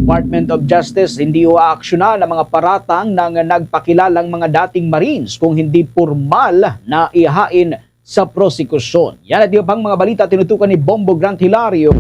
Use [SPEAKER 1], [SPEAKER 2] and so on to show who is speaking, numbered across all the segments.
[SPEAKER 1] Department of Justice hindi aaksyonan ang mga paratang ng nagpakilalang mga dating Marines kung hindi formal na ihain sa prosekusyon. Yan at yung pang mga balita tinutukan ni Bombo Grant Hilario.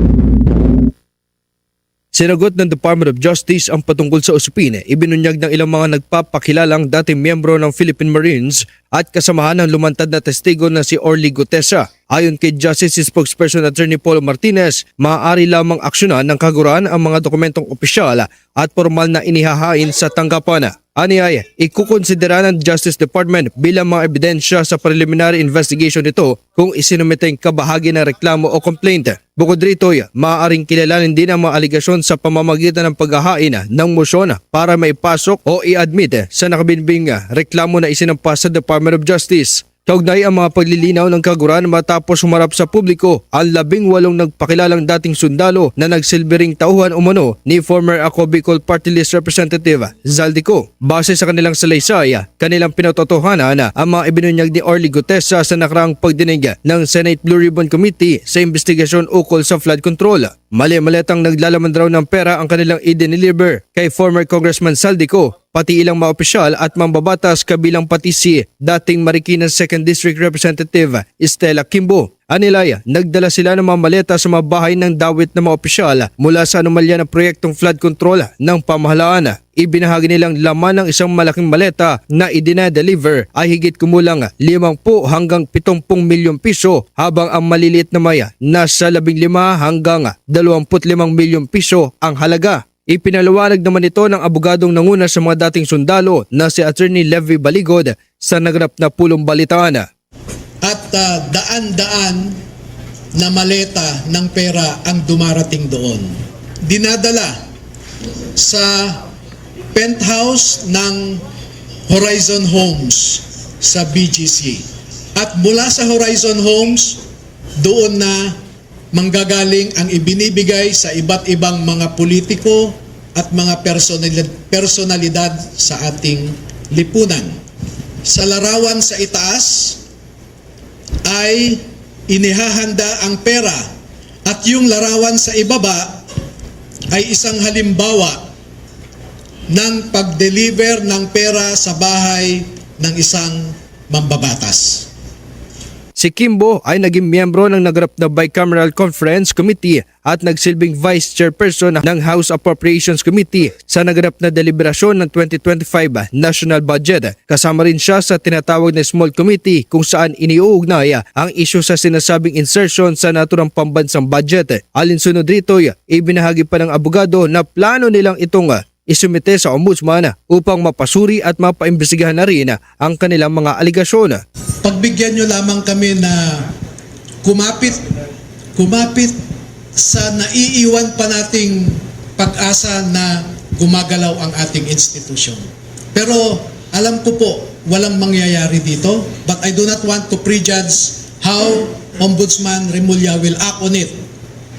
[SPEAKER 2] Sinagot ng Department of Justice ang patungkol sa usapin. Ibinunyag ng ilang mga nagpapakilalang dating miyembro ng Philippine Marines at kasamahan ng lumantad na testigo na si Orly Gutesa. Ayon kay Justice Spokesperson Attorney Paul Martinez, maaari lamang aksyonan ng kaguruan ang mga dokumentong opisyal at formal na inihahain sa tanggapan. Aniyay, ikukonsidera ng Justice Department bilang mga ebidensya sa preliminary investigation nito kung isinumiteng kabahagi ng reklamo o complaint. Bukod rito, maaaring kilalanin din ang mga aligasyon sa pamamagitan ng paghahain ng motion para maipasok o i-admit sa nakabinbing reklamo na isinampa sa Department of Justice. Kaugnay ang mga paglilinaw ng kaguruan matapos humarap sa publiko ang 18 nagpakilalang dating sundalo na nagsilbing tauhan umano ni former Ako Bicol Party List Representative Zaldico. Base sa kanilang salaysay, kanilang pinototohanan ang mga ibinunyag ni Orly Gutesa sa nakaraang pagdinig ng Senate Blue Ribbon Committee sa investigasyon ukol sa flood control. Mali-maletang naglalaman raw ng pera ang kanilang i-deliver kay former Congressman Zaldico, pati ilang mga opisyal at mambabatas kabilang pati si dating Marikina 2nd District Representative Estela Kimbo. Anilay, nagdala sila ng mga maleta sa mga bahay ng dawit ng mga opisyal mula sa anomalya ng proyektong flood control ng pamahalaan. Ibinahagi nilang laman ng isang malaking maleta na idinadeliver ay higit kumulang 50 hanggang 70 milyong piso habang ang maliliit na maya nasa 15 hanggang 25 milyong piso ang halaga. Ipinaliwanag naman ito ng abogadong nanguna sa mga dating sundalo na si Attorney Levy Baligod sa naganap na pulong balitaan.
[SPEAKER 3] At daan-daan na maleta ng pera ang dumarating doon. Dinadala sa penthouse ng Horizon Homes sa BGC. At mula sa Horizon Homes, doon na manggagaling ang ibinibigay sa iba't ibang mga politiko at mga personalidad sa ating lipunan. Sa larawan sa itaas ay inihahanda ang pera at yung larawan sa ibaba ay isang halimbawa ng pag-deliver ng pera sa bahay ng isang mambabatas.
[SPEAKER 2] Si Kimbo ay naging miyembro ng naganap na Bicameral Conference Committee at nagsilbing Vice Chairperson ng House Appropriations Committee sa naganap na deliberasyon ng 2025 National Budget. Kasama rin siya sa tinatawag na Small Committee kung saan iniuugnay ang isyu sa sinasabing insertion sa naturang pambansang budget. Alinsunod rito, ibinahagi pa ng abogado na plano nilang itong isumite sa ombudsman upang mapasuri at mapaimbestigahan na rin ang kanilang mga aligasyon.
[SPEAKER 3] Pagbigyan nyo lamang kami na kumapit sa naiiwan pa nating pag-asa na gumagalaw ang ating institusyon. Pero alam ko po, walang mangyayari dito, but I do not want to prejudge how Ombudsman Remulla will act on it.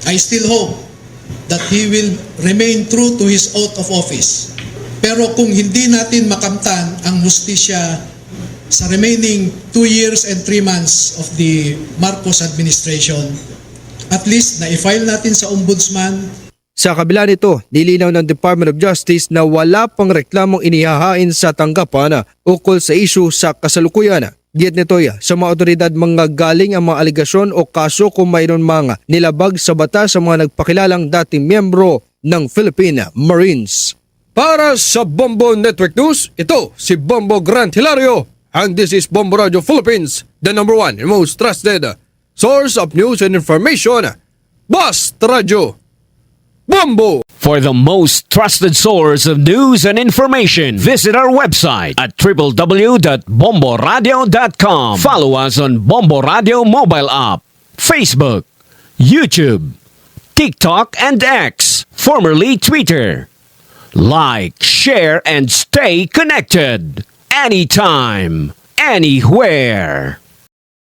[SPEAKER 3] I still hope that he will remain true to his oath of office. Pero kung hindi natin makamtan ang hustisya sa remaining 2 years and 3 months of the Marcos administration, at least na-file natin sa Ombudsman.
[SPEAKER 2] Sa kabila nito, nilinaw ng Department of Justice na wala pang reklamong inihahain sa tanggapan ukol sa isyu sa kasalukuyan. Giyat nito, sa mga otoridad manggagaling ang mga aligasyon o kaso kung mayroon mga nilabag sa batas sa mga nagpakilalang dating miyembro ng Philippine Marines. Para sa Bombo Network News, ito si Bombo Grant Hilario. And this is Bombo Radio Philippines, the #1 and most trusted source of news and information. Basta Radio Bombo!
[SPEAKER 4] For the most trusted source of news and information, visit our website at www.bomboradio.com. Follow us on Bombo Radio mobile app, Facebook, YouTube, TikTok, and X, formerly Twitter. Like, share, and stay connected. Anytime, anywhere.